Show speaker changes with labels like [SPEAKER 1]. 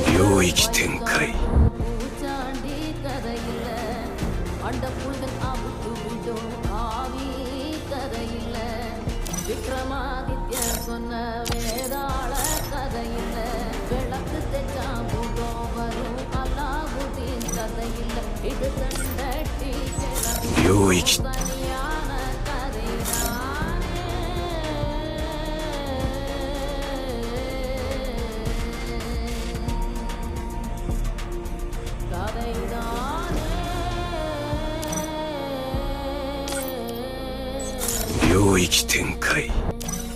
[SPEAKER 1] 領域展開
[SPEAKER 2] விக்ரமாதித்ய சொன்ன வேதாள கதையில்ல விளக்கு தெச்சா போதோ வரும் அல்லாவுதீன் கதையில்ல இது தண்டட்டி
[SPEAKER 1] 領域
[SPEAKER 2] தனியான கதைதானே
[SPEAKER 1] 領域展開